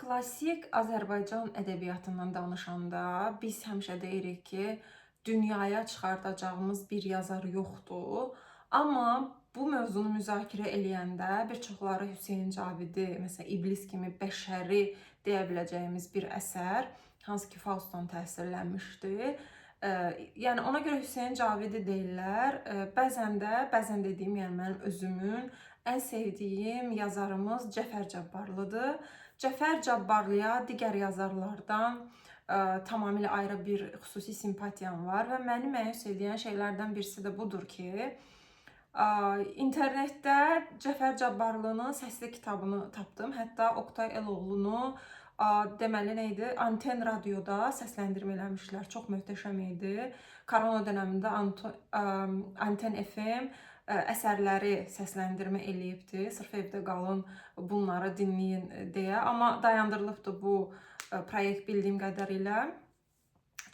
Klassik Azərbaycan ədəbiyyatından danışanda biz həmişə deyirik ki, dünyaya çıxardacağımız bir yazar yoxdur. Amma bu mövzunu müzakirə eləyəndə bir çoxları Hüseyn Cavidi, məsələn, İblis kimi bəşəri deyə biləcəyimiz bir əsər, hansı ki Faustdan təsirlənmişdi. Yəni ona görə Hüseyn Cavidi deyirlər. Bəzən dediyim, yəni mənim özümün ən sevdiyim yazarımız Cəfər Cabbarlıdır. Cəfər Cabbarlıya digər yazarlardan tamamilə ayrı bir xüsusi simpatiyam var və məni məyus edən şeylərdən birisi də budur ki, internetdə Cəfər Cabbarlının səsli kitabını tapdım. Hətta Oktay Eloğlunu deməli nə idi? Anten radioda səsləndirmə eləmişlər. Çox möhtəşəm idi. Korona dönəmində Anten FM əsərləri səsləndirmə eləyibdi. Sırf evdə qalın, bunları dinləyin deyə. Amma dayandırılıbdı bu proyekt bildiyim qədərilə.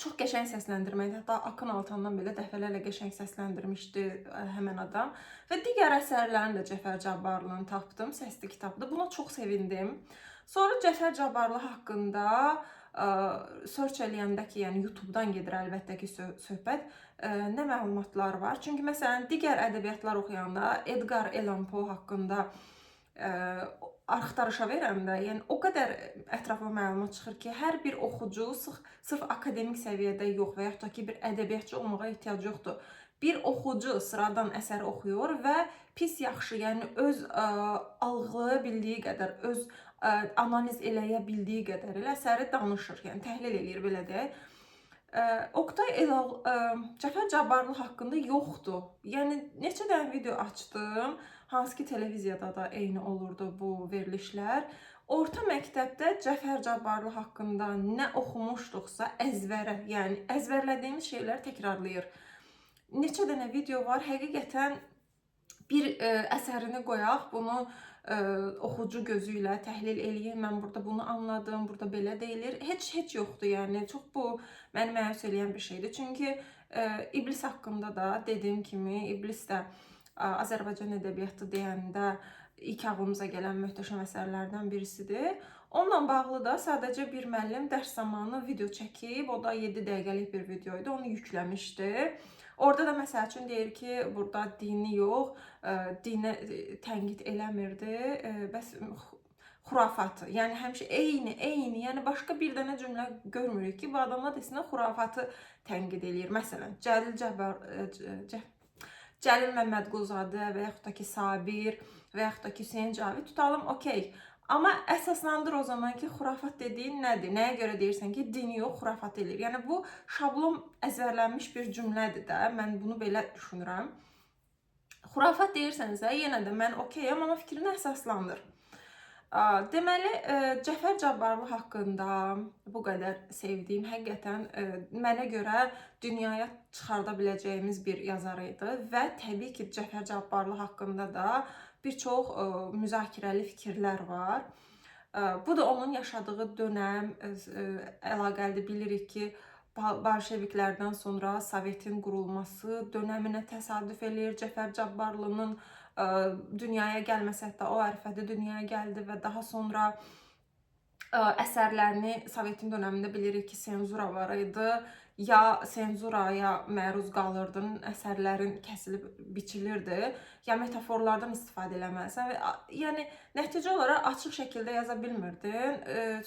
Çox qəşəng səsləndirməkdir. Hətta Akın Altandan belə dəfələrlə qəşəng səsləndirmişdi həmən adam. Və digər əsərlərini də Cəfər Cabbarlının tapdım. Səsli kitabda. Buna çox sevindim. Sonra Cəfər Cabbarlı haqqında search eləyəndə ki, yəni YouTube-dan gedir əlbəttə ki söhbət, nə məlumatlar var? Çünki məsələn, digər ədəbiyyatlar oxuyanda Edgar Allan Poe haqqında axtarışa verəndə, yəni o qədər ətraflı məlumat çıxır ki, hər bir oxucu sırf akademik səviyyədə yox və yaxud da ki, bir ədəbiyyatçı olmağa ehtiyac yoxdur. Bir oxucu sıradan əsər oxuyur və pis yaxşı, yəni öz algılaya bildiyi qədər, öz analiz eləyə bildiyi qədər elə əsəri danışır, yəni təhlil eləyir, belə deyək. Cəfər Cabbarlı haqqında yoxdur. Yəni neçə dənə video açdım, hansı ki televiziyada da eyni olurdu bu verilişlər. Orta məktəbdə Cəfər Cabbarlı haqqında nə oxumuşduqsa əzvərə, yəni əzvərlədiyimiz şeyləri təkrarlayır. Neçə dənə video var, həqiqətən bir əsərini qoyaq, bunu oxucu gözü ilə təhlil eləyir. Mən burada bunu anladım, burada belə deyilir. Heç yoxdur, yəni çox bu məni məyus eləyən bir şeydir. Çünki İblis haqqında da dediyim kimi, İblis də Azərbaycan ədəbiyyatı deyəndə ilk ağlımıza gələn möhtəşəm əsərlərdən birisidir. Onunla bağlı da sadəcə bir müəllim dərs zamanı video çəkib, o da 7 dəqiqəlik bir video idi, onu yükləmişdi. Orada da məsəl üçün deyir ki, burada dini yox, dinə tənqid eləmirdi, bəs xurafatı. Yəni həmişə eyni, yəni başqa bir dənə cümlə görmürük ki, bu adamlar desinə xurafatı tənqid eləyir. Məsələn, Cəlil Məmmədquluzadə və yaxud da ki Sabir və yaxud da ki Hüseyn Cavid tutalım, okey. Amma əsaslandır o zaman ki, xurafat dediyin nədir? Nəyə görə deyirsən ki, dini yox, xurafat eləyir? Yəni bu şablon əzbərlənmiş bir cümlədir də. Mən bunu belə düşünürəm. Xurafat deyirsənsə, yenə də mən okeyəm, amma fikrini əsaslandır. Deməli, Cəfər Cabbarlı haqqında bu qədər sevdiyim, həqiqətən mənə görə dünyaya çıxarda biləcəyimiz bir yazar idi və təbii ki, Cəfər Cabbarlı haqqında da bir çox müzakirəli fikirlər var. Bu da onun yaşadığı dönəm əlaqəlidir. Bilirik ki, Bolşeviklərdən sonra Sovetin qurulması dönəminə təsadüf eləyir. Cəfər Cabbarlının dünyaya gəlməsə, hətta o ərəfədə dünyaya gəldi və daha sonra əsərlərini Sovetin dönəmində bilirik ki, senzura var idi. Ya senzuraya məruz qalırdın, əsərlərin kəsilib biçilirdi, ya metaforlardan istifadə eləməlisən. Yəni, nəticə olaraq açıq şəkildə yaza bilmirdin,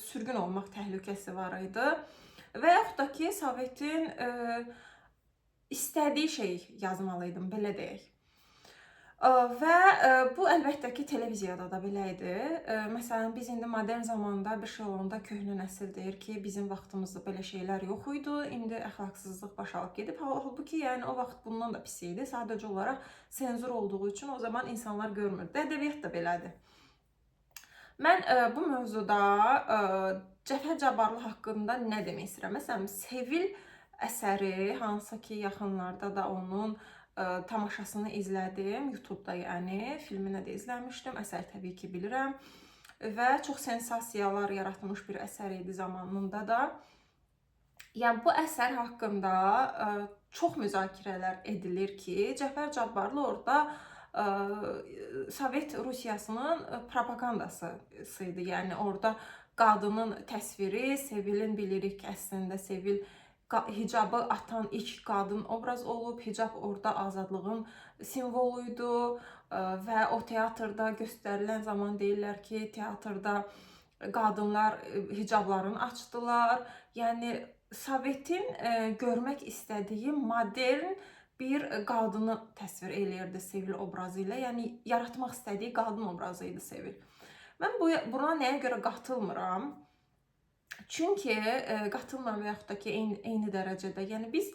sürgün olmaq təhlükəsi var idi. Və yaxud da ki, Sovetin istədiyi şey yazmalıydım, belə deyək. Və bu əlbəttə ki, televiziyada da belə idi. Məsələn, biz indi modern zamanda bir şey olanda köhnə nəsil deyir ki, bizim vaxtımızda belə şeylər yox idi, indi əxlaqsızlıq başalıb gedib. Halbuki, yəni o vaxt bundan da pis idi. Sadəcə olaraq senzur olduğu üçün o zaman insanlar görmürdü. Ədəbiyyat da belədir. Mən bu mövzuda Cəfər Cabbarlı haqqında nə demək istəyirəm? Məsələn, Sevil əsəri, hansı ki, yaxınlarda da onun tamaşasını izlədim, YouTube-da yəni, filminə də izləmişdim, əsər təbii ki, bilirəm və çox sensasiyalar yaratmış bir əsər idi zamanında da. Yəni, bu əsər haqqında çox müzakirələr edilir ki, Cəfər Cabbarlı orada Sovet Rusiyasının propagandası idi, yəni orada qadının təsviri, Sevilin bilirik ki, əslində Sevil hicabı atan ilk qadın obraz olub. Hicab orada azadlığın simvoluydu və o teatrda göstərilən zaman deyirlər ki, teatrda qadınlar hicablarını açdılar. Yəni Sovetin görmək istədiyi modern bir qadını təsvir eləyirdi Sevil obrazı ilə. Yəni yaratmaq istədiyi qadın obrazı idi Sevil. Mən buna nəyə görə qatılmıram? Çünki qatılmıram və yaxud da ki, eyni dərəcədə. Yəni biz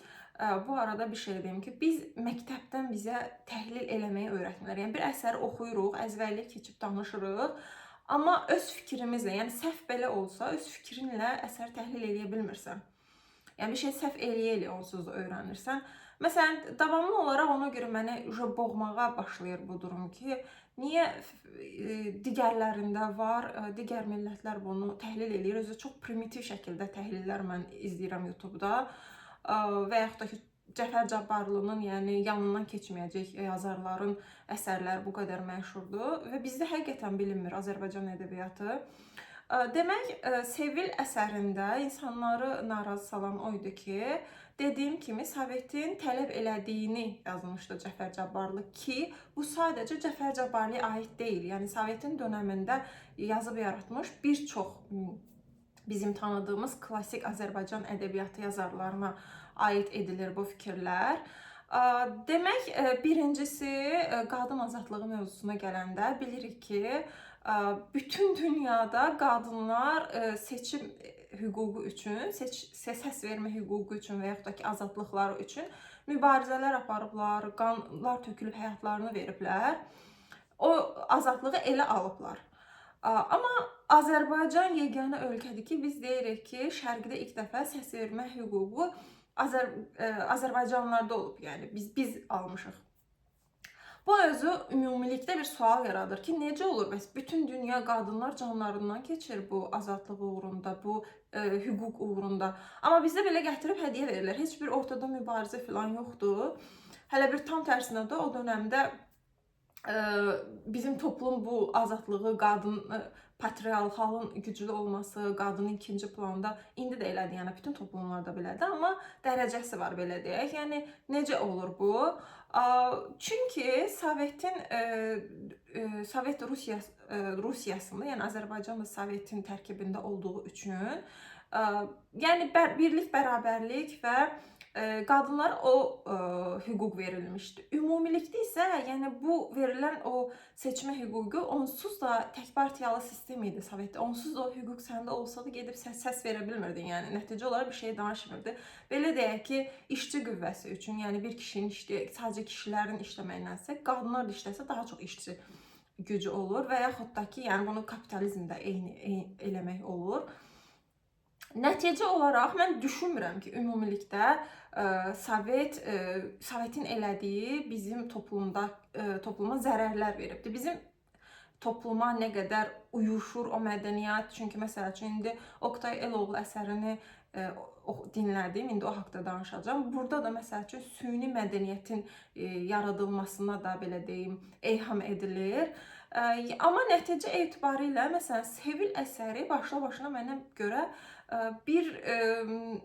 bu arada bir şey deyim ki, biz məktəbdən bizə təhlil eləməyi öyrətmirlər. Yəni bir əsəri oxuyuruq, əzbərləyib keçib danışırıq. Amma öz fikrimizlə, yəni səhv belə olsa, öz fikrinlə əsəri təhlil eləyə bilmirsən. Yəni bir şey səhv eləyə onsuz da öyrənirsən. Məsələn, davamlı olaraq ona görə məni boğmağa başlayır bu durum ki, niyə digərlərində var, digər millətlər bunu təhlil eləyir. Özü çox primitiv şəkildə təhlillər mən izləyirəm YouTube-da və yaxud da ki, Cəfər Cabbarlının, yəni yanından keçməyəcək yazarların əsərləri bu qədər məşhurdur və bizdə həqiqətən bilinmir Azərbaycan ədəbiyyatı. Demək, Sevil əsərində insanları narazı salan o idi ki, dediyim kimi Sovetin tələb elədiyini yazmışdı Cəfər Cabbarlı ki, bu sadəcə Cəfər Cabbarlıya aid deyil. Yəni Sovetin dönəmində yazıb yaratmış bir çox bizim tanıdığımız klassik Azərbaycan ədəbiyyatı yazarlarına aid edilir bu fikirlər. Demək, birincisi qadın azadlığı mövzusuna gələndə bilirik ki, bütün dünyada qadınlar seçim hüququ üçün, səs vermə hüququ üçün və yaxud da ki, azadlıqları üçün mübarizələr aparıblar, qanlar tökülüb həyatlarını veriblər. O azadlığı elə alıblar. Amma Azərbaycan yeganə ölkədir ki, biz deyirik ki, şərqdə ilk dəfə səs vermə hüququ Azərbaycanlılarda olub. Yəni biz almışıq. Bu özü ümumilikdə bir sual yaradır ki, necə olur bəs bütün dünya qadınlar canlarından keçir bu azadlıq uğrunda, bu hüquq uğrunda. Amma bizdə belə gətirib hədiyyə verirlər. Heç bir ortada mübarizə falan yoxdur. Hələ bir tam tərsinə də o dönəmdə bizim toplum bu azadlığı, qadın patriarxalın güclü olması, qadının ikinci planda indi də elədir, yəni bütün toplumlarda belədir, amma dərəcəsi var belə deyək. Yəni necə olur bu? Çünki Sovet Rusiyasında, yəni Azərbaycan da Sovetin tərkibində olduğu üçün, yəni birlik, bərabərlik və qadınlara o hüquq verilmişdi. Ümumilikdə isə, yəni bu verilən o seçmə hüququ onsuz da təkpartiyalı sistem idi Sovetdə. Onsuz da o hüquq səndə olsa da gedib səs verə bilmirdin. Yəni nəticə olaraq bir şey danışmırdı. Belə deyək ki, işçi qüvvəsi üçün, yəni bir kişinin sadəcə kişilərin işləməkdənsə, qadınlar da işləsə daha çox işçi gücü olur və yaxud da ki, yəni bunu kapitalizmdə eyni eləmək olur. Nəticə olaraq mən düşünmürəm ki, ümumilikdə Sovetin elədiyi bizim topluma zərərlər veribdi. Bizim topluma nə qədər uyuşur o mədəniyyət. Çünki məsəl üçün indi Oqtay Eloğlu əsərini dinlədim, indi o haqda danışacağam. Burada da məsəl üçün süni mədəniyyətin yaradılmasına da belə deyim, eyham edilir. Amma nəticə etibarilə məsələn Sevil əsəri başlı-başına mənə görə bir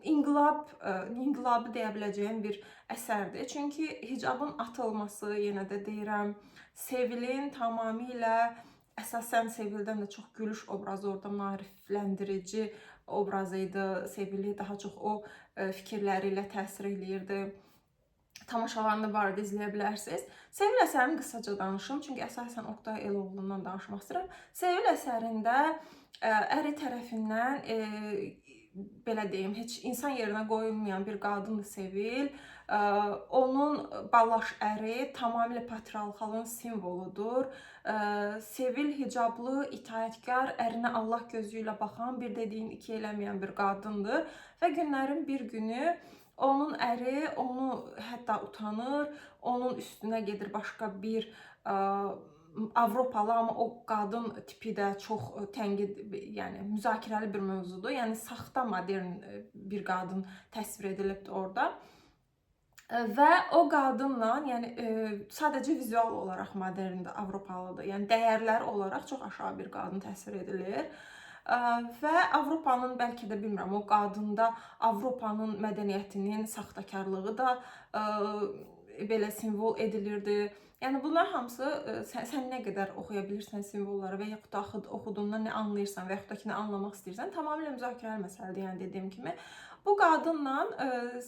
inqilabı deyə biləcəyim bir əsərdir. Çünki hicabın atılması, yenə də deyirəm, Sevilin tamamilə, əsasən Sevildən də çox gülüş obrazı orada maarifləndirici obrazı idi. Sevili daha çox o fikirləri ilə təsir eləyirdi. Tamaşalarında barədə izləyə bilərsiniz. Sevil əsərini qısaca danışım, çünki əsasən Oqtay Eloğlundan danışmaq istəyirəm. Sevil əsərində əri tərəfindən belə deyim, heç insan yerinə qoyulmayan bir qadındır Sevil. Onun balaş əri tamamilə patriarxalın simvoludur. Sevil hicablı, itaətkar, ərinə Allah gözü ilə baxan, bir dediyin iki eləməyən bir qadındır. Və günlərin bir günü onun əri onu hətta utanır, onun üstünə gedir başqa bir Avropalı, amma o qadın tipi də çox tənqid, yəni müzakirəli bir mövzudur. Yəni saxta modern bir qadın təsvir edilibdir orada. Və o qadınla, yəni sadəcə vizual olaraq moderndir, Avropalıdır. Yəni dəyərləri olaraq çox aşağı bir qadın təsvir edilir. və Avropanın bəlkə də bilmirəm, o qadında Avropanın mədəniyyətinin saxtakarlığı da belə simvol edilirdi. Yəni bunlar hamısı sən nə qədər oxuya bilirsən simvolları və yaxud da oxuduğundan nə anlayırsan və yaxud da ki, nə anlamaq istəyirsən, tamamilə müzakirəli məsələdir. Yəni dediyim kimi, bu qadınla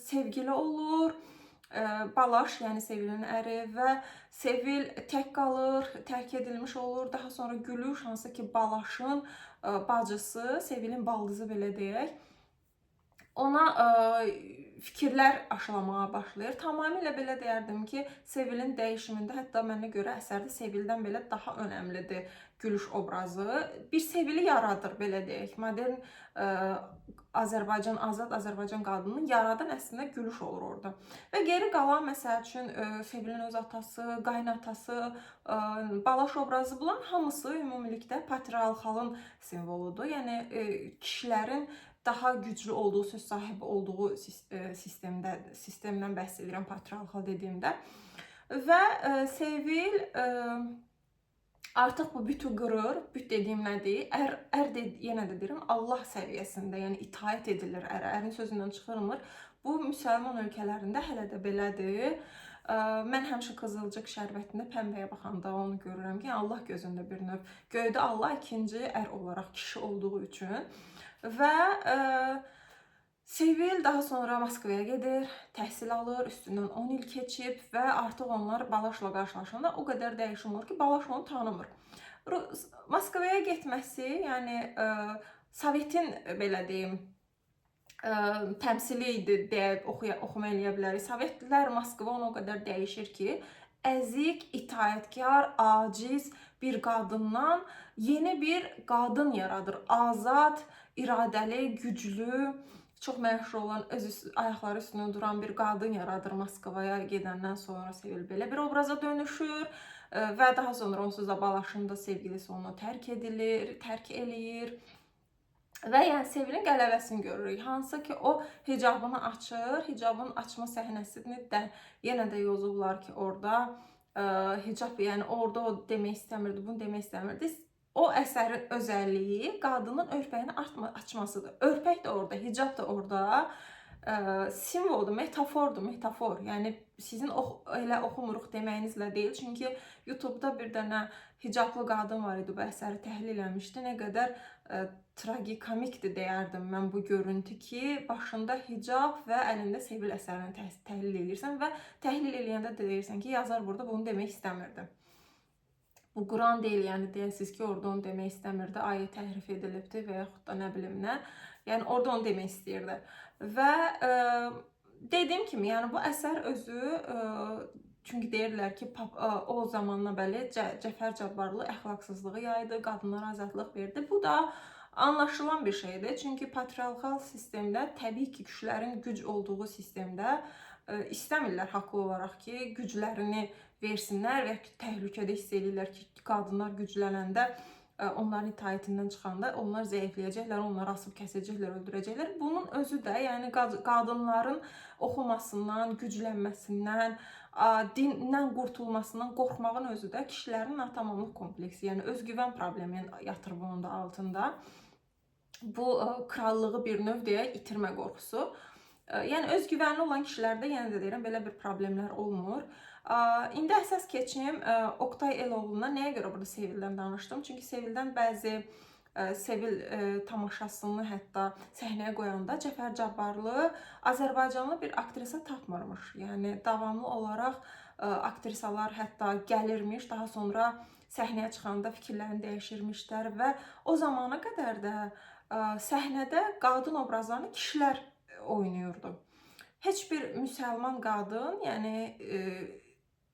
sevgili olur, Balaş, yəni Sevilin əri və Sevil tək qalır, tərk edilmiş olur. Daha sonra Gülüş, hansı ki Balaşın bacısı, Sevilin baldızı belə deyək, ona fikirlər aşılamağa başlayır. Tamamilə belə deyərdim ki, Sevilin dəyişimində, hətta mənə görə əsərdə Sevildən belə daha önəmlidir Gülüş obrazı. Bir Sevili yaradır, belə deyək. Modern Azərbaycan, azad Azərbaycan qadınını yaradan əslində Gülüş olur orada. Və geri qalan, məsəl üçün, Sevilin öz atası, qaynatası, Balaş obrazı, bunların hamısı ümumilikdə patriarxalın simvoludur. Yəni, kişilərin daha güclü olduğu, söz sahibi olduğu sistemdən bəhs edirəm, patriarxal dediyimdə. Və Sevil artıq bu bütü qırır. Büt dediyim nədir? Yenə də deyirəm, Allah səviyyəsində, yəni itaət edilir ərə. Ərin sözündən çıxırmır. Bu, müsəlman ölkələrində hələ də belədir. Mən həmişə Qızılcıq şərbətində pəmbəyə baxanda onu görürəm ki, Allah gözündə bir növ. Göydə Allah ikinci ər olaraq kişi olduğu üçün. Və Sevil daha sonra Moskvaya gedir, təhsil alır, üstündən 10 il keçib və artıq onlar Balaşla qarşılaşanda o qədər dəyişim olur ki, Balaş onu tanımır. Moskvaya getməsi, yəni Sovetin, belə deyim, təmsili idi deyə oxuma eləyə bilərik. Sovetlər Moskva onu o qədər dəyişir ki, əzik, itaətkar, aciz bir qadından yeni bir qadın yaradır. Azad, iradəli, güclü, çox məşhur olan, öz ayaqları üstündə duran bir qadın yaradır Moskvaya gedəndən sonra. Sevil belə bir obraza dönüşür və daha sonra onsuz da Balaşın da sevgilisi onu tərk eləyir. Və yəni Sevilin qələbəsini görürük. Hansı ki, o hicabını açır. Hicabın açma səhnəsini də yenə də yozublar ki, orada hicab, yəni orada o demək istəmirdi, bunu demək istəmirdi. O əsərin özəlliyi qadının örpəyini açmasıdır. Örpək də orada, hicab da orada simvoldur, metafordur, metafor. Yəni sizin elə oxumuruq deməyinizlə deyil. Çünki YouTube-da bir dənə hicablı qadın var idi, bu əsəri təhlil eləmişdi. Nə qədər tragikomikdir deyərdim mən bu görüntü ki, başında hicab və əlində Sevil əsərini təhlil edirsən və təhlil eləyəndə də deyirsən ki, yazar burada bunu demək istəmirdi. Bu Quran deyil, yəni deyəsiniz ki, orada onu demək istəmirdi, ayə təhrif edilibdi və yaxud da nə bilim nə. Yəni orada onu demək istəyirdi. Və dediyim kimi, yəni bu əsər özü, çünki deyirlər ki, o zamandan bəri Cəfər Cabbarlı əxlaqsızlığı yaydı, qadınlara azadlıq verdi. Bu da anlaşılan bir şeydir. Çünki patriarxal sistemdə təbii ki, kişilərin güc olduğu sistemdə istəmirlər haqlı olaraq ki, güclərini versinlər və təhlükədə hiss edirlər ki, qadınlar güclənəndə, onların itaətindən çıxanda onlar zəifləyəcəklər, onları asıb kəsəcəklər, öldürəcəklər. Bunun özü də, yəni qadınların oxumasından, güclənməsindən, dindən qurtulmasından qorxmağın özü də kişilərin natamamlıq kompleksi, yəni özgüvən problemi yatır bunun da altında. Bu krallığı bir növ deyək, itirmə qorxusu. Yəni özgüvənli olan kişilərdə, yenə də deyirəm, belə bir problemlər olmur. İndi əsas keçim Oqtay Eloğluna. Nəyə görə burada Sevildən danışdım? Çünki Sevildən bəzi Sevil tamaşasını hətta səhnəyə qoyanda Cəfər Cabbarlı Azərbaycanlı bir aktrisa tapmırmış. Yəni davamlı olaraq aktrisalar hətta gəlirmiş, daha sonra səhnəyə çıxanda fikirlərini dəyişirmişlər və o zamana qədər də səhnədə qadın obrazlarını kişilər oynayırdı. Heç bir müsəlman qadın, yəni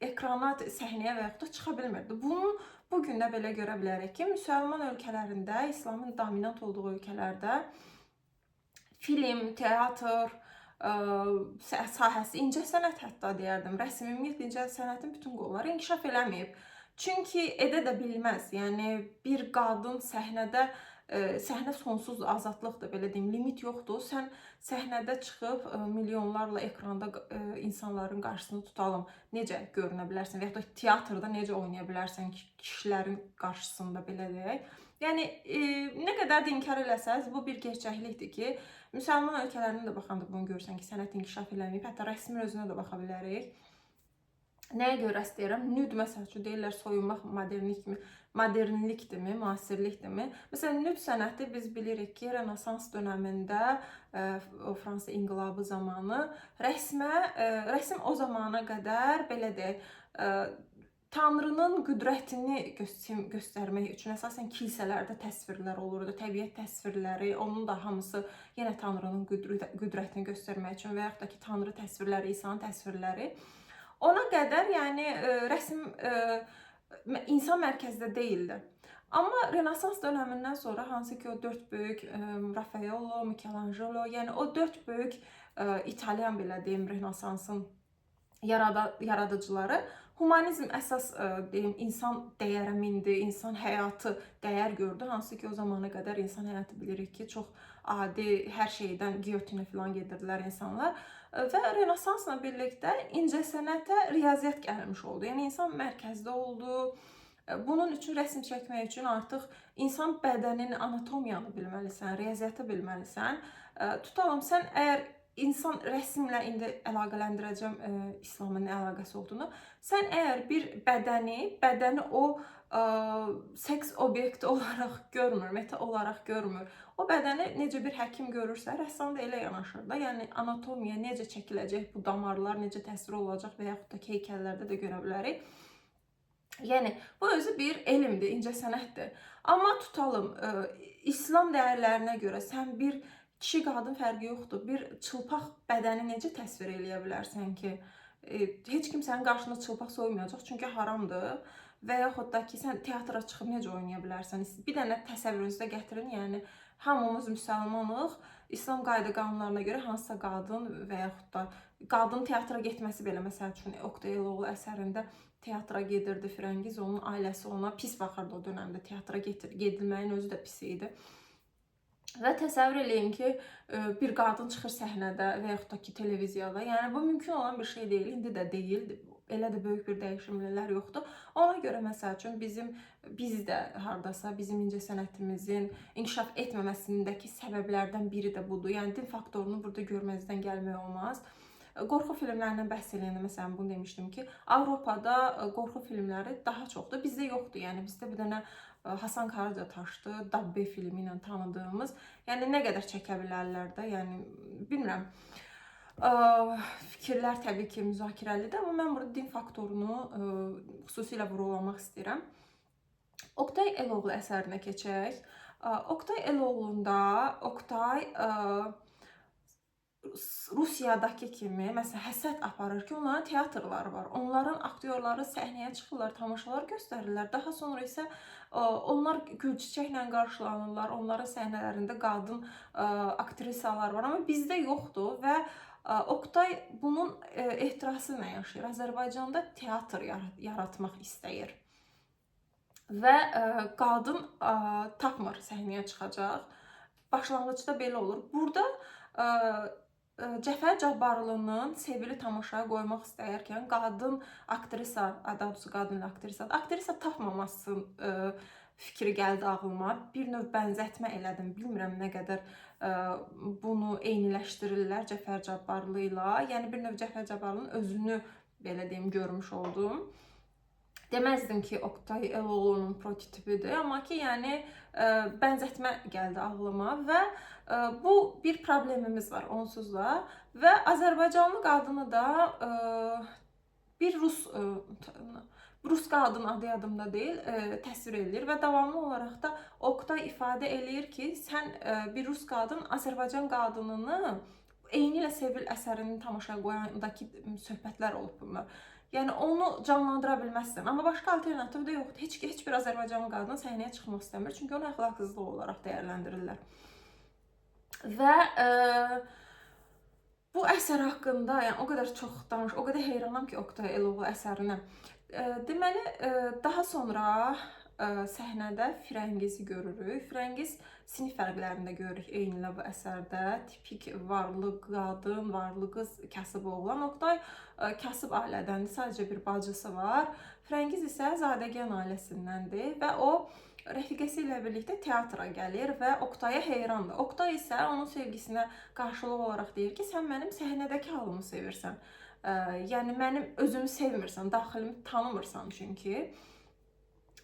ekrana, səhnəyə və yaxud da çıxa bilmirdi. Bunu bugün də belə görə bilərik ki, müsəlman ölkələrində, İslamın dominant olduğu ölkələrdə film, teatr sahəsi, incəsənət hətta deyərdim, rəsm, ümumiyyətlə incəsənətin bütün qolları inkişaf eləməyib. Çünki edə də bilməz. Yəni bir qadın səhnədə, səhnə sonsuz azadlıqdır, belə deyim, limit yoxdur. Sən səhnədə çıxıb milyonlarla ekranda insanların qarşısını tutalım, necə görünə bilərsən və ya da teatrda necə oynaya bilərsən kişilərin qarşısında, belə deyək. Yəni nə qədər də inkar eləsəz, bu bir gerçəklikdir ki, müsəlman ölkələrində də baxanda bunu görürsən ki, sənət inkişaf eləməyib. Hətta rəsmin özünə də baxa bilərik. Nəyə görə istəyirəm? Nüd məsəl üçün deyirlər soyunmaq modernlikdirmi, müasirlikdirmi? Məsələn, nüd sənəti biz bilirik ki, Renesans dövründə, o Fransa inqilabı zamanı rəsm o zamana qədər belə deyək, Tanrının qüdrətini göstərmək üçün əsasən kilsələrdə təsvirlər olurdu, təbiət təsvirləri, onun da hamısı yenə Tanrının qüdrətini göstərmək üçün və yaxud da ki, Tanrı təsvirləri, İsa'nın təsvirləri. Ona qədər yəni rəsm insan mərkəzdə deyildi. Amma Renesans dönəmindən sonra hansı ki o 4 böyük Raffaello, Michelangelo, yəni o 4 böyük İtalyan belə deyim Renesansın yaradıcıları humanizm əsas deyim insan dəyərə mindi, insan həyatı dəyər gördü. Hansı ki o zamana qədər insan həyatı bilirik ki, çox adi, hər şeydən giyotinə falan gedirdilər insanlar. Və Renesansla birlikdə incəsənətə riyaziyyat gəlmiş oldu. Yəni insan mərkəzdə oldu. Bunun üçün rəsm çəkmək üçün artıq insan bədəninin anatomiyanı bilməlisən, riyaziyyatı bilməlisən. Tutalım sən əgər insan rəsmlə indi əlaqələndirəcəm İslamın nə əlaqəsi olduğunu. Sən əgər bir bədəni o seks obyekti olaraq görmür, meta olaraq görmür. O bədəni necə bir həkim görürsə, rəssam da elə yanaşır da. Yəni anatomiya necə çəkiləcək, bu damarlar necə təsvir olacaq və yaxud da heykəllərdə də görə bilərik. Yəni bu özü bir elmdir, incəsənətdir. Amma tutalım İslam dəyərlərinə görə sən bir kişi qadın fərqi yoxdur. Bir çılpaq bədəni necə təsvir eləyə bilərsən ki, heç kim sənin qarşında çılpaq soymayacaq, çünki haramdır. Və yaxud da ki, sən teatra çıxıb necə oynaya bilərsən? Bir dənə təsəvvürünüzdə gətirin, yəni hamımız müsəlmanıq. İslam qayda qanunlarına görə hansısa qadın və yaxud da qadın teatra getməsi belə, məsəl üçün Oqtay Eloğlu əsərində teatra gedirdi Firəngiz, onun ailəsi ona pis baxırdı o dönəmdə. Teatra gedilməyin özü də pis idi. Və təsəvvür eləyin ki, bir qadın çıxır səhnədə və yaxud da ki, televiziyada. Yəni bu mümkün olan bir şey deyil, indi də deyil. Elə də böyük bir dəyişimlər yoxdur. Ona görə məsəl üçün biz də hardasa bizim incəsənətimizin inkişaf etməməsindəki səbəblərdən biri də budur. Yəni din faktorunu burada görməzdən gəlmək olmaz. Qorxu filmlərindən bəhs eləyəndə məsələn bunu demişdim ki, Avropada qorxu filmləri daha çoxdur, bizdə yoxdur. Yəni bizdə bir dənə Hasan Karacataşdı, Dabbe filmi ilə tanıdığımız. Yəni nə qədər çəkə bilərlər də, yəni bilmirəm. Fikirlər təbii ki, müzakirəlidir, amma mən burada din faktorunu xüsusilə vurğulamaq istəyirəm. Oqtay Eloğlu əsərinə keçək. Oqtay Eloğlunda Oqtay Rusiyadakı kimi, məsələn, həsəd aparır ki, onların teatrları var. Onların aktyorları səhnəyə çıxırlar, tamaşalar göstərirlər. Daha sonra isə onlar gül çiçəklə qarşılanırlar. Onların səhnələrində qadın aktrisalar var. Amma bizdə yoxdur və Oqtay bunun ehtirası ilə yaşayır. Azərbaycanda teatr yaratmaq istəyir. Və qadın tapmır səhnəyə çıxacaq. Başlanğıcda belə olur. Burada Cəfər Cabbarlının Sevili tamaşaya qoymaq istəyərkən qadın aktrisa, daha doğrusu qadın aktrisa tapmaması fikri gəldi ağlıma. Bir növ bənzətmə elədim. Bilmirəm nə qədər bunu eyniləşdirirlər Cəfər Cabbarlı ilə. Yəni bir növ Cəfər Cabbarlının özünü belə deyim görmüş oldum. Deməzdim ki, Oqtay Eloğlu'nun prototipidir, amma ki, yəni bənzətmə gəldi ağlıma və bu bir problemimiz var onsuz da və Azərbaycanlı qadını da bir Rus qadın adı yadımda deyil, təsvir edilir və davamlı olaraq da Oqtay ifadə eləyir ki, sən bir Rus qadın Azərbaycan qadınını eyni ilə Sevil əsərinin tamaşaya qoyandakı söhbətlər olub bunlar. Yəni onu canlandıra bilməzsən. Amma başqa alternativ də yoxdur. Heç bir Azərbaycanlı qadın səhnəyə çıxmaq istəmir. Çünki onu əxlaqsızlıq olaraq dəyərləndirirlər. Və bu əsər haqqında yəni o qədər çox o qədər heyranam ki, Oqtay Eloğlu əsərinə. Deməli, daha sonra səhnədə Firəngizi görürük. Firəngiz sinif fərqlərində görürük eyni ilə bu əsərdə. Tipik varlı qadın, varlı qız, kasıb oğlan. Oqtay kasıb ailədəndir, sadəcə bir bacısı var. Firəngiz isə zadəgan ailəsindəndir və o rəfiqəsi ilə birlikdə teatra gəlir və Oqtaya heyrandır. Oqtay isə onun sevgisinə qarşılıq olaraq deyir ki, sən mənim səhnədəki halımı sevirsən. Yəni mənim özümü sevmirsən, daxilimi tanımırsan çünki.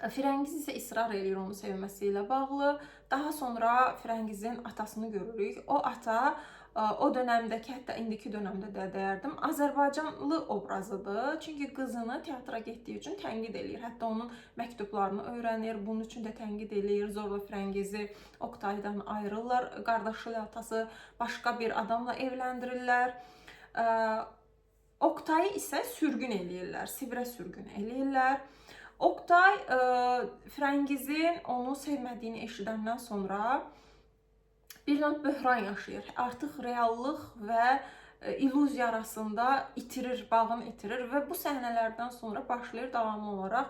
Firəngiz isə israr eləyir onu sevməsi ilə bağlı. Daha sonra Firəngizin atasını görürük. O ata o dönəmdəki, hətta indiki dönəmdə də deyərdim, Azərbaycanlı obrazıdır. Çünki qızını teatra getdiyi üçün tənqid eləyir. Hətta onun məktublarını öyrənir, bunun üçün də tənqid eləyir. Zorla Firəngizi Oqtaydan ayrılırlar. Qardaşı ilə atası başqa bir adamla evləndirirlər. Oqtayı isə sürgün eləyirlər, Sibirə sürgün eləyirlər. Oqtay Firəngizin onu sevmədiyini eşidəndən sonra bir növ böhran yaşayır. Artıq reallıq və illüziya arasında itirir, bağını itirir və bu səhnələrdən sonra başlayır davamlı olaraq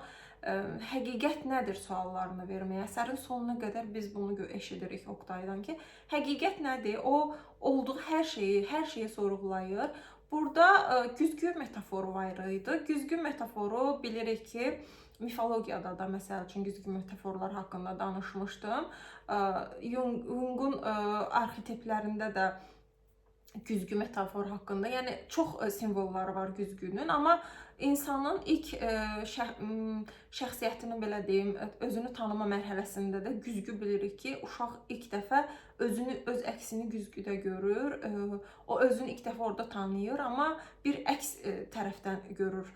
həqiqət nədir suallarını verməyə. Əsərin sonuna qədər biz bunu eşidirik Oqtaydan ki, həqiqət nədir? O olduğu hər şeyi sorğulayır. Burada güzgü metaforu var idi. Güzgü metaforu bilirik ki, mifologiyada da məsəl üçün güzgü metaforlar haqqında danışmışdım. Jungun arxetiplərində də güzgü metafor haqqında, yəni çox simvolları var güzgünün, amma insanın ilk şəxsiyyətini belə deyim, özünü tanıma mərhələsində də güzgü bilirik ki, uşaq ilk dəfə öz əksini güzgüdə görür. O özünü ilk dəfə orada tanıyır, amma bir əks tərəfdən görür.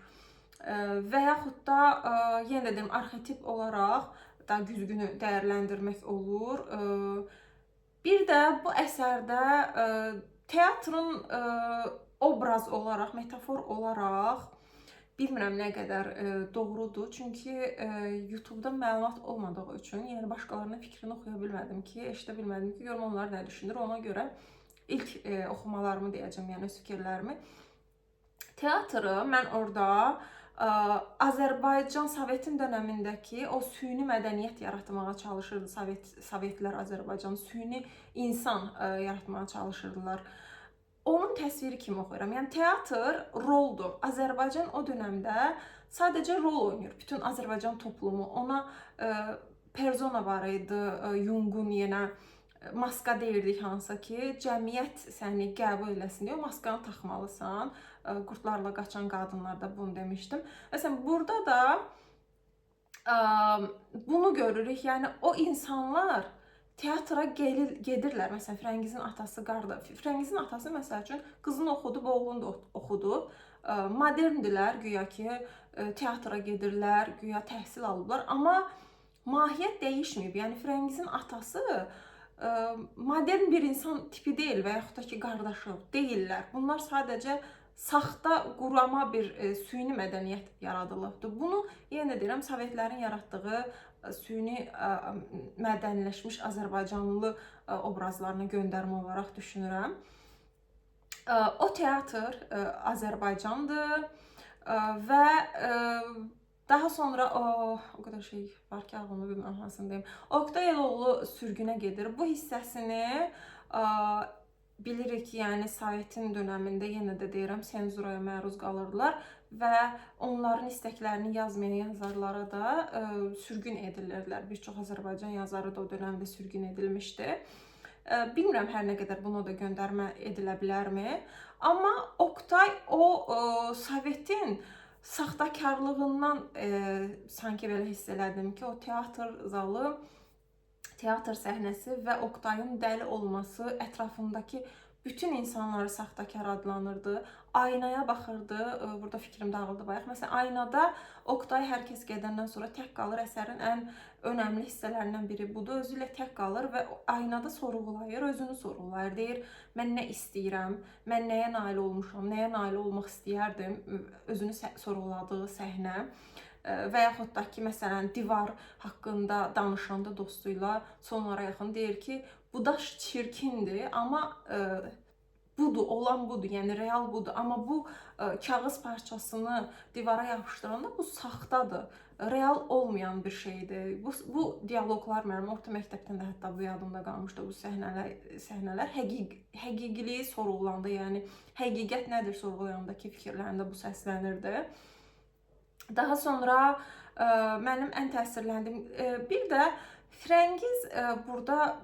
Və yaxud da yenə də deyim, arxetip olaraq da güzgünü dəyərləndirmək olur. Bir də bu əsərdə teatrın obraz olaraq, metafor olaraq bilmirəm nə qədər doğrudur. Çünki YouTube-da məlumat olmadığı üçün, yəni başqalarının fikrini oxuya bilmədim ki, eşidə bilmədim ki, görüm onlar nə düşünür. Ona görə ilk oxumalarımı deyəcəm, yəni öz fikirlərimi. Teatrı mən orada Azərbaycan Sovetin dönəmindəki o süni mədəniyyət yaratmağa çalışırdı. Sovetlər Azərbaycan süni insan yaratmağa çalışırdılar. Onun təsviri kimi oxuyuram. Yəni teatr roldur. Azərbaycan o dönəmdə sadəcə rol oynayır. Bütün Azərbaycan toplumu. Ona persona var idi, Jungun yenə maska deyirdik hansı ki, cəmiyyət səni qəbul eləsin deyə o maskanı taxmalısan. Qurdlarla qaçan qadınlarda bunu demişdim. Məsələn, burada da bunu görürük. Yəni o insanlar teatra gedirlər. Məsələn, Firəngizin atası Firəngizin atası məsəl üçün qızını oxudub, oğlunu da oxudub. Moderndilər, güya ki, teatra gedirlər, güya təhsil alıblar. Amma mahiyyət dəyişməyib. Yəni Firəngizin atası modern bir insan tipi deyil və yaxud da ki, qardaşı deyillər. Bunlar sadəcə saxta, qurama bir süni mədəniyyət yaradılıbdır. Bunu yenə deyirəm, Sovetlərin yaratdığı süni mədəniləşmiş Azərbaycanlı obrazlarına göndərmə olaraq düşünürəm. O teatr Azərbaycandır və daha sonra o qədər şey var ki, ağlımda bilmirəm hansını deyim. Oqtay Eloğlu sürgünə gedir. Bu hissəsini bilirik ki, yəni Sovetin dönəmində yenə də deyirəm, senzuraya məruz qalırdılar və onların istəklərini yazmayan yazarlara da sürgün edilirlər. Bir çox Azərbaycan yazarı da o dönəmdə sürgün edilmişdi. Bilmirəm hər nə qədər buna da göndərmə edilə bilərmi? Amma Oqtay o Sovetin saxtakarlığından sanki belə hiss elədim ki, o teatr zalı, teatr səhnəsi və Oqtayın dəli olması ətrafındakı bütün insanları saxtakar adlanırdı. Aynaya baxırdı. Burada fikrim dağıldı bayaq. Məsələn, aynada Oqtay hər kəs gedəndən sonra tək qalır. Əsərin ən önəmli hissələrindən biri budur. Özü ilə tək qalır və aynada sorğulayır, özünü sorğulayır. Deyir, mən nə istəyirəm, mən nəyə nail olmuşam, nəyə nail olmaq istəyərdim, özünü sorğuladığı səhnə. Və yaxud da ki, məsələn, divar haqqında danışanda dostuyla sonlara yaxın deyir ki, bu daş çirkindir, amma budur, olan budur, yəni real budur. Amma bu kağız parçasını divara yapışdıranda bu saxtadır, real olmayan bir şeydir. Bu dialoqlar mənim orta məktəbdən də hətta bu yadımda qalmışdı, bu səhnələr həqiqiliyi sorğulandı, yəni həqiqət nədir sorğulayandakı fikirlərində bu səslənirdi. Daha sonra mənim ən təsirləndiyim. Bir də Frəngiz burada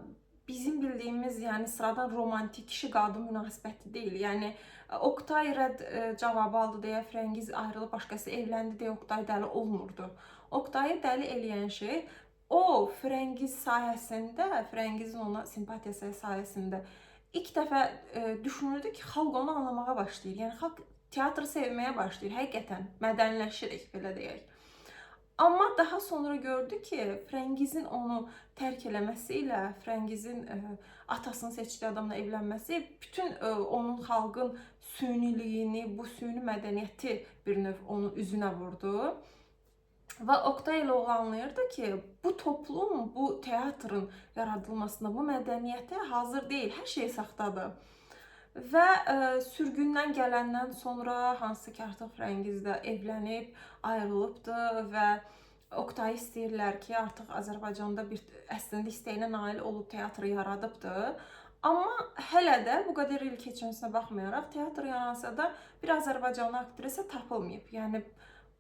bizim bildiyimiz, yəni sıradan romantik kişi-qadın münasibəti deyil. Yəni Oktay rədd cavabı aldı deyə Frəngiz ayrılıb başqası evləndi deyə Oktay dəli olmurdu. Oktayı dəli eləyən şey o Frəngiz sayəsində, Frängizin ona simpatiyası sayəsində ilk dəfə düşünürdü ki, xalq onu anlamağa başlayır. Yəni xalq teatrı sevməyə başlayır. Həqiqətən mədəniləşirik, belə deyək. Amma daha sonra gördü ki, Frängizin onu tərk eləməsi ilə, Frängizin atasını seçdiyi adamla evlənməsi bütün onun xalqın süyniliyini, bu süni mədəniyyəti bir növ onun üzünə vurdu. Və Oktay elə anlayırdı ki, bu toplum, bu teatrın yaradılmasına, bu mədəniyyətə hazır deyil, hər şey saxtadır. Və sürgündən gələndən sonra, hansı ki artıq Frəngiz də evlənib, ayrılıbdır və Oktayı istəyirlər ki, artıq Azərbaycanda bir əslində istəyinə nail olub teatrı yaradıbdır. Amma hələ də bu qədər il keçməsinə baxmayaraq teatr yaransa da bir Azərbaycanlı aktrisa tapılmayıb. Yəni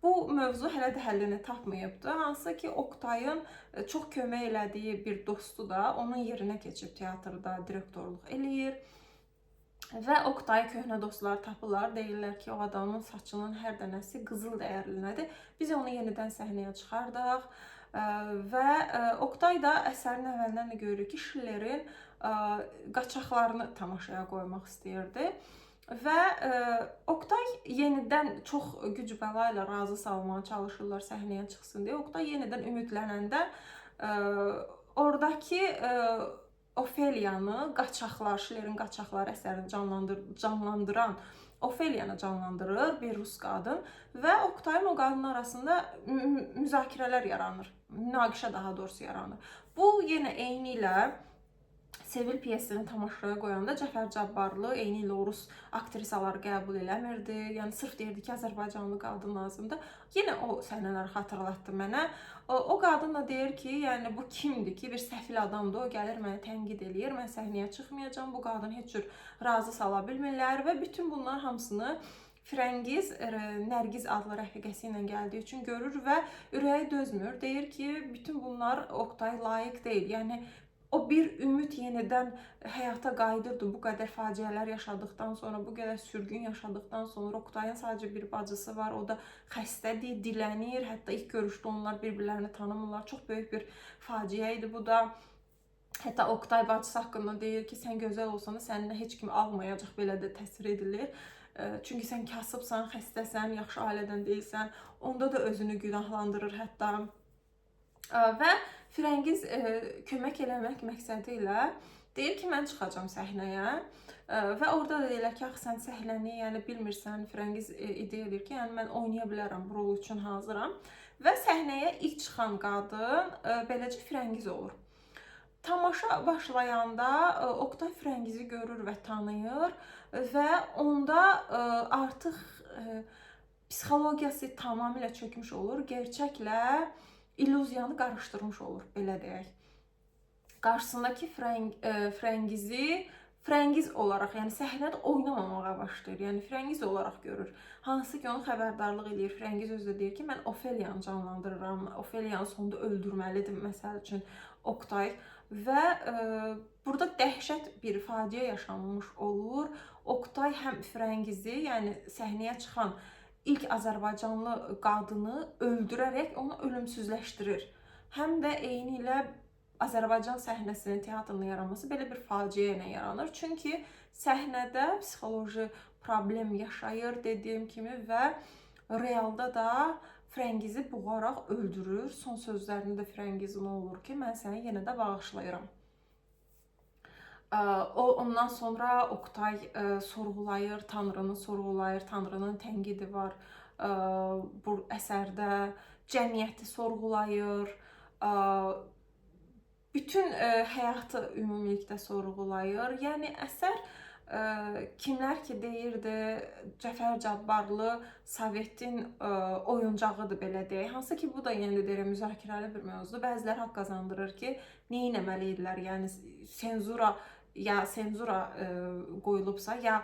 bu mövzu hələ də həllini tapmayıbdır. Hansı ki Oktayın çox kömək elədiyi bir dostu da onun yerinə keçib teatrda direktorluq eləyir. Və Oktay köhnə dostlar tapırlar, deyirlər ki, o adamın saçının hər dənəsi qızıl dəyərlinədir. Biz onu yenidən səhnəyə çıxardaq. Və Oktay da əsərin əvvəlindən də görürük ki, Şillerin qaçaqlarını tamaşaya qoymaq istəyirdi. Və Oktay yenidən çox güc bəla ilə razı salmağa çalışırlar səhnəyə çıxsın deyə. Oktay yenidən ümidlənəndə oradakı Ofeliyanı, qaçaqlar, Şillerin qaçaqları əsərini canlandıran Ofeliyanı canlandırır bir rus qadın və Oktayın o qadın arasında müzakirələr yaranır. Münaqişə daha doğrusu yaranır. Bu yenə eyni ilə Sevil piyesini tamaşaya qoyanda Cəfər Cabbarlı eyni ilə o rus aktrisaları qəbul eləmirdi. Yəni sırf deyirdi ki, Azərbaycanlı qadın lazımdır. Yenə o səhnələri xatırlatdı mənə. O qadın da deyir ki, yəni bu kimdir ki, bir səfil adamdır, o gəlir mənə tənqid eləyir, mən səhnəyə çıxmayacağam, bu qadın heç cür razı sala bilmirlər və bütün bunlar hamısını Frəngiz Nərgiz adlı rəfiqəsi ilə gəldiyi üçün görür və ürəyi dözmür. Deyir ki, bütün bunlar Oktay layiq deyil. Yəni o bir ümid yenidən həyata qayıdırdı bu qədər faciələr yaşadıktan sonra, bu qədər sürgün yaşadıktan sonra. Oktayın sadəcə bir bacısı var, o da xəstədir, dilənir. Hətta ilk görüşdə onlar bir-birlərini tanımırlar. Çox böyük bir faciə idi bu da. Hətta Oktay bacısı haqqında deyir ki, sən gözəl olsan da səninlə heç kim almayacaq, belə də təsvir edilir. Çünki sən kasıbsan, xəstəsən, yaxşı ailədən deyilsən. Onda da özünü günahlandırır hətta. Və Frəngiz kömək eləmək məqsədi ilə deyir ki, mən çıxacağam səhnəyə. Və orada da deyirlər ki, sən səhnəni yəni bilmirsən. Frəngiz ideya edir ki, yəni mən oynaya bilərəm, bu rol üçün hazıram. Və səhnəyə ilk çıxan qadın beləcə Frəngiz olur. Tamaşa başlayanda Oktay Frəngizi görür və tanıyır və onda artıq psixologiyası tamamilə çökmüş olur. Gerçəklə illüziyanı qarışdırmış olur, belə deyək. Qarşısındakı Frəngizi Frəngiz olaraq, yəni səhnədə oynamamağa başlayır. Yəni Frəngiz olaraq görür. Hansı ki onu xəbərdarlıq edir. Frəngiz özü də deyir ki, mən Ofeliyanı canlandırıram. Ofeliyanı sonunda öldürməlidir məsəl üçün Oktay. Və burada dəhşət bir faciə yaşanmış olur. Oktay həm Frəngizi, yəni səhnəyə çıxan ilk Azərbaycanlı qadını öldürərək onu ölümsüzləşdirir. Həm də eyni ilə Azərbaycan səhnəsinin, teatrının yaranması belə bir faciə ilə yaranır. Çünki səhnədə psixoloji problem yaşayır dediyim kimi və realda da Frəngizi boğaraq öldürür. Son sözlərində də Frängizin olur ki, mən səni yenə də bağışlayıram. Ondan sonra Oktay sorğulayır, Tanrını sorğulayır, Tanrının tənqidi var bu əsərdə, cəmiyyəti sorğulayır, bütün həyatı ümumilikdə sorğulayır. Yəni əsər kimlər ki deyirdi, Cəfər Cabbarlı Sovetin oyuncağıdır, belə deyək. Hansı ki bu da yenə deyirəm müzakirəli bir mövzudur. Bəziləri haqq qazandırır ki, nə etməlidirlər? Yəni senzura qoyulubsa, ya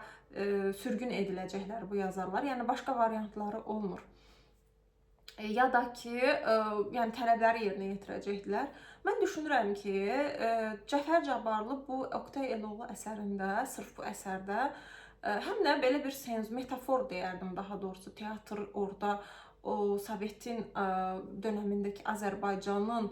sürgün ediləcəklər bu yazarlar. Yəni başqa variantları olmur. ya da ki, yəni tələbləri yerinə yetirəcəkdilər. Mən düşünürəm ki, Cəfər Cabbarlı bu Oktay Eloğlu əsərində, sırf bu əsərdə həm də belə bir metafor deyərdim daha doğrusu, teatr orada o Sovetin dönəmindəki Azərbaycanın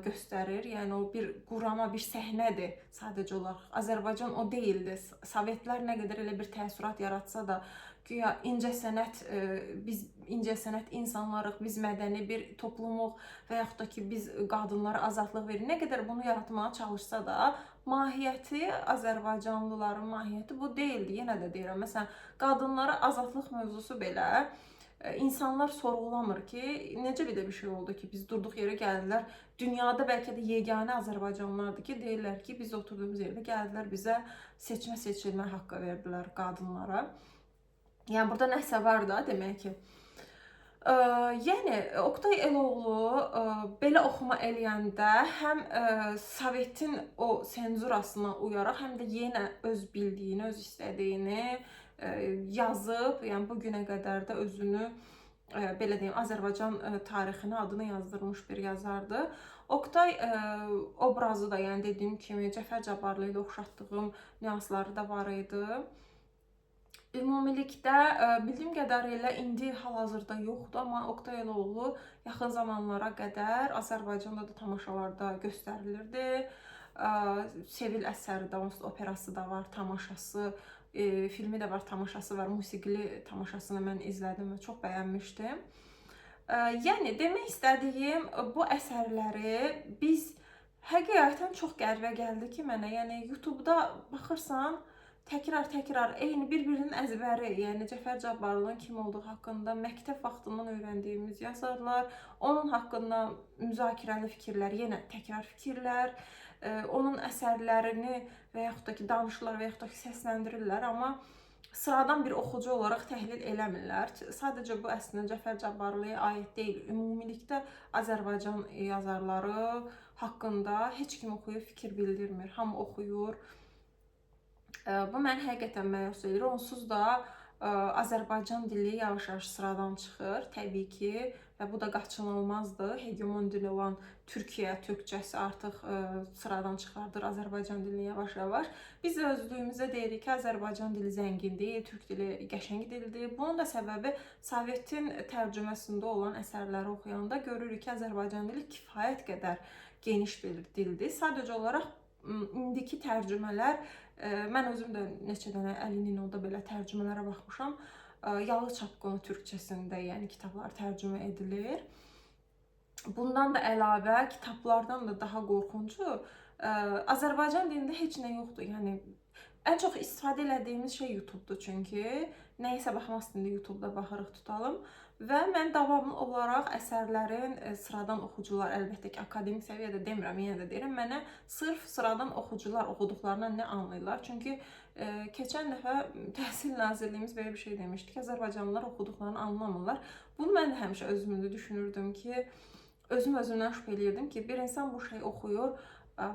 göstərir. Yəni o bir qurama, bir səhnədir sadəcə olaraq. Azərbaycan o deyildi. Sovetlər nə qədər elə bir təəssürat yaratsa da, güya incəsənət, biz incəsənət insanlarıq, biz mədəni bir toplumuq və yaxud da ki, biz qadınlara azadlıq verir. Nə qədər bunu yaratmağa çalışsa da, mahiyyəti, Azərbaycanlıların mahiyyəti bu deyildi. Yenə də deyirəm, məsələn, qadınlara azadlıq mövzusu belə insanlar sorğulamır ki, necə bir şey oldu ki, biz durduq yerə gəldilər, dünyada bəlkə də yeganə Azərbaycanlılardır ki, deyirlər ki, biz oturduğumuz yerdə gəldilər, bizə seçilmə haqqı verdilər qadınlara. Yəni burada nəsə var da, demək ki. Yəni Oktay Eloğlu belə oxuma eləyəndə həm Sovetin o senzurasına uyaraq, həm də yenə öz bildiyini, öz istədiyini yazıb, yəni bu günə qədər də özünü belə deyim, Azərbaycan tarixinə adını yazdırmış bir yazardır. Oktay obrazı da, yəni dediyim kimi, Cəfər Cabbarlı ilə oxşatdığım nüansları da var idi. Ümumilikdə bildiyim qədərilə indi hal-hazırda yoxdur, amma Oktay Eloğlu yaxın zamanlara qədər Azərbaycanda da tamaşalarda göstərilirdi. Sevil əsəri də, onsuz operası da var, tamaşası, filmi də var, tamaşası var, musiqili tamaşasını mən izlədim və çox bəyənmişdim. Yəni demək istədiyim, bu əsərləri biz həqiqətən çox qəribə gəldi ki mənə, yəni YouTube-da baxırsan, təkrar eyni bir-birinin əzbəri, yəni Cəfər Cabbarlının kim olduğu haqqında məktəb vaxtından öyrəndiyimiz yazarlar, onun haqqında müzakirəli fikirlər, yenə təkrar fikirlər, onun əsərlərini və yaxud da ki, danışırlar və yaxud da ki, səsləndirirlər, amma sıradan bir oxucu olaraq təhlil eləmirlər. Sadəcə bu əslində Cəfər Cabbarlıya aid deyil, ümumilikdə Azərbaycan yazarları haqqında heç kim oxuyub fikir bildirmir, hamı oxuyur. Bu məni həqiqətən məyus edir. Onsuz da Azərbaycan dili yavaş-yavaş sıradan çıxır, təbii ki, və bu da qaçınılmazdır. Hegemon dili olan Türkiyə türkçəsi artıq sıradan çıxardır Azərbaycan dilini yavaş-yavaş. Biz də özlüyümüzə deyirik ki, Azərbaycan dili zəngindir, türk dili qəşəng dildir. Bunun da səbəbi Sovetin tərcüməsində olan əsərləri oxuyanda görürük ki, Azərbaycan dili kifayət qədər geniş bir dildir. Sadəcə olaraq indiki tərcümələr, mən özüm də neçə dənə əlinin orada belə tərcümələrə baxmışam. Yalı çapqını türkçəsində, yəni kitablar tərcümə edilir. Bundan da əlavə, kitablardan da daha qorxuncu, Azərbaycan dilində heç nə yoxdur. Yəni ən çox istifadə etdiyimiz şey YouTube-dur çünki. Nəyisə baxmaq istəyəndə YouTube-da baxırıq, tutalım. Və mən davamlı olaraq əsərlərin sıradan oxucular, əlbəttə ki, akademik səviyyədə demirəm, yenə də deyirəm, mənə sırf sıradan oxucular oxuduqlarından nə anlayırlar? Çünki keçən dəfə Təhsil Nazirliyimiz belə bir şey demişdi ki, Azərbaycanlılar oxuduqlarını anlamırlar. Bunu mən də həmişə özümdə düşünürdüm ki, özümdən şübhə eləyirdim ki, bir insan bu şeyi oxuyur,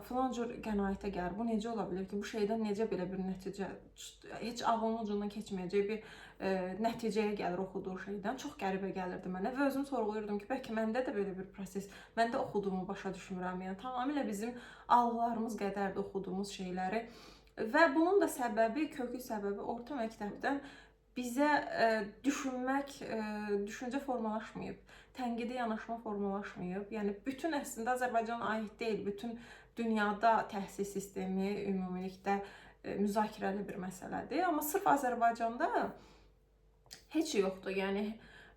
filan cür qənaətə gəlir. Bu necə ola bilər ki, bu şeydən necə belə bir nəticə, heç ağlının ucundan keçməyəcək bir nəticəyə gəlir oxuduğu şeydən. Çox qəribə gəlirdi mənə və özümü sorğuluyurdum ki, bəlkə məndə də belə bir proses, mən də oxuduğumu başa düşmürəm. Yəni tamamilə bizim algılarımız qədərdir oxuduğumuz şeyləri və bunun da səbəbi, kökü səbəbi orta məktəbdən bizə düşünmək, düşüncə formalaşmayıb, tənqidi yanaşma formalaşmayıb. Yəni bütün əslində Azərbaycana aid deyil, bütün dünyada təhsil sistemi ümumilikdə müzakirəli bir məsələdir. Amma sırf Azərbaycanda heç yoxdur. Yəni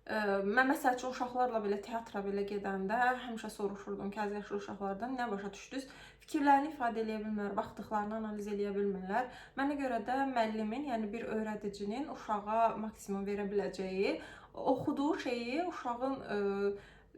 mən məsəl üçün uşaqlarla belə teatra belə gedəndə həmişə soruşurdum ki, az yaşlı uşaqlardan nə başa düşdünüz? Fikirlərini ifadə edə bilmirlər, baxdıqlarını analiz edə bilmirlər. Mənə görə də müəllimin, yəni bir öyrədicinin uşağa maksimum verə biləcəyi, oxuduğu şeyi uşağın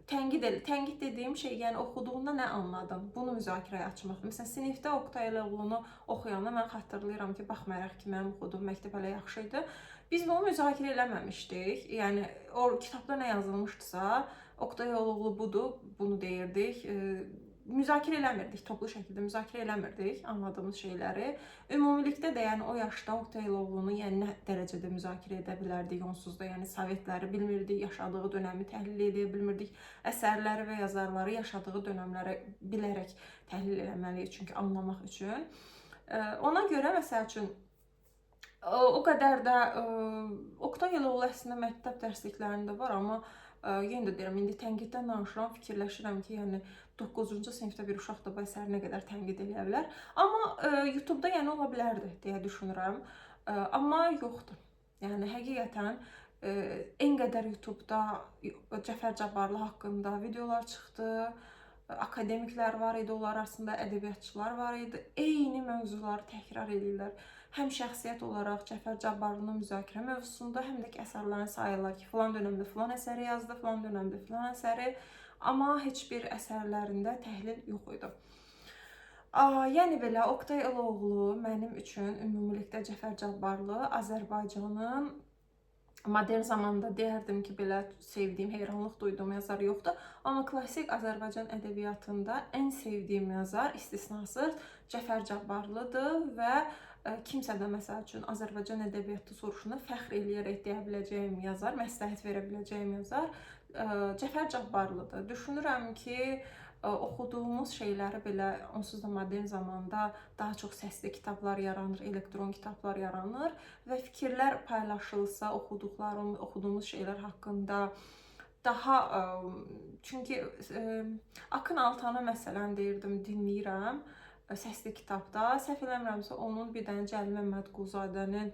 tənqid dediyim şey, yəni oxuduğunda nə anladın? Bunu müzakirəyə açmaqdır. Məsələn, sinifdə Oktay Eloğlunu oxuyanda mən xatırlayıram ki, baxmayaraq ki, mənim oxuduğum məktəb hələ yaxşı idi. Biz bunu müzakirə eləməmişdik. Yəni o kitabda nə yazılmışdısa, Oktay Eloğlu budur, bunu deyirdik. müzakirə eləmirdik, toplu şəkildə müzakirə eləmirdik anladığımız şeyləri. Ümumilikdə də yəni o yaşda Oqtay Eloğlunu yəni nə dərəcədə müzakirə edə bilərdik onsuz da, yəni Sovetləri bilmirdik, yaşadığı dönəmi təhlil edə bilmirdik, əsərləri və yazarları yaşadığı dönəmləri bilərək təhlil eləməliyik çünki anlamaq üçün. Ona görə məsəl üçün o qədər də Oqtay Eloğlu əslində məktəb dərsliklərində var, amma yenə də deyirəm, indi tənqiddən danışıram, fikirləşirəm ki, yəni 9-cu sinifdə bir uşaq da bu əsəri nə qədər tənqid edə bilər. Amma YouTube-da yəni ola bilərdi deyə düşünürəm. Amma yoxdur. Yəni həqiqətən en qədər YouTube-da Cəfər Cabbarlı haqqında videolar çıxdı. Akademiklər var idi, onlar arasında ədəbiyyatçılar var idi. Eyni mövzuları təkrar edirlər. Həm şəxsiyyət olaraq Cəfər Cabbarlının müzakirə mövzusunda, həm də ki, əsərlərini sayırlar ki, filan dönəmdə filan əsəri yazdı, filan dönəmdə filan əsəri, amma heç bir əsərlərində təhlil yox idi. Yəni belə, Oqtay Eloğlu mənim üçün ümumilikdə Cəfər Cabbarlı Azərbaycanın modern zamanda deyərdim ki, belə sevdiyim, heyranlıq duyduğum yazar yoxdur. Amma klassik Azərbaycan ədəbiyyatında ən sevdiyim yazar istisnasız Cəfər Cabbarlıdır və kimsə də məsəl üçün Azərbaycan ədəbiyyatı soruşunda fəxr eləyərək deyə biləcəyim yazar, məsləhət verə biləcəyim yazar Cəfər Cabbarlıdır. Düşünürəm ki, oxuduğumuz şeyləri belə onsuz da modern zamanda daha çox səsli kitablar yaranır, elektron kitablar yaranır və fikirlər paylaşılsa, oxuduğumuz şeylər haqqında daha çünki Akın Altanı məsələn deyirdim, dinləyirəm səsli kitabda. Səhv eləmirəmsə onun bir dənə Cəlil Məmmədquluzadənin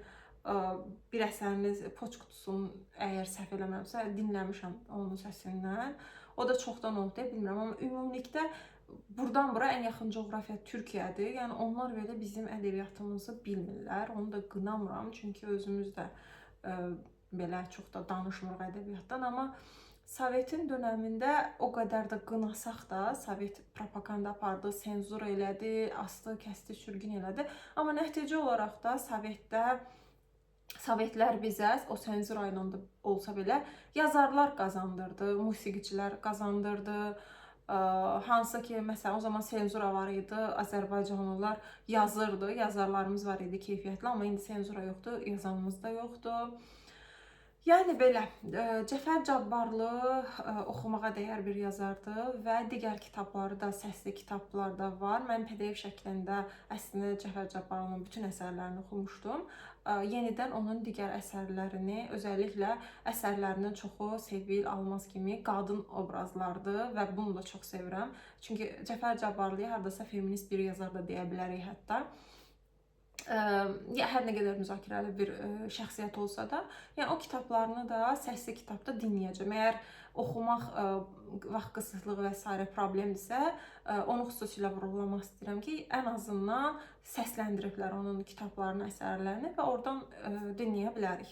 bir əsərini Poçt qutusunu əgər səhv eləmirəmsə dinləmişəm onun səsindən. O da çoxdan oldu deyə bilmirəm, amma ümumilikdə buradan bura ən yaxın coğrafiya Türkiyədir. Yəni onlar belə bizim ədəbiyyatımızı bilmirlər. Onu da qınamıram, çünki özümüz də belə çox da danışmırıq ədəbiyyatdan, amma Sovetin dönəmində o qədər də qınasaq da, Sovet propaganda apardı, senzur elədi, asdı, kəsdi, sürgün elədi. Amma nəticə olaraq da Sovetlər bizə, o senzur ayında olsa belə, yazarlar qazandırdı, musiqiçilər qazandırdı. Hansı ki, məsələn, o zaman senzura var idi, Azərbaycanlılar yazırdı, yazarlarımız var idi keyfiyyətli, amma indi senzura yoxdur, yazanımız da yoxdur. Yəni belə, Cəfər Cabbarlı oxumağa dəyər bir yazardır və digər kitabları da, səsli kitablar da var. Mən PDF şəklində əslində Cəfər Cabbarlının bütün əsərlərini oxumuşdum. Yenidən onun digər əsərlərini, özəlliklə əsərlərinin çoxu Sevil Almaz kimi qadın obrazlardır və bunu da çox sevirəm. Çünki Cəfər Cabbarlıya hardasa feminist bir yazar da deyə bilərik hətta. Hər nə qədər müzakirəli bir şəxsiyyət olsa da, yəni o kitablarını da səsli kitabda dinləyəcəm. Əgər oxumaq vaxt qısıtlığı və s. problemdirsə, onu xüsusilə vurğulamaq istəyirəm ki, ən azından səsləndiriblər onun kitablarını, əsərlərini və oradan dinləyə bilərik.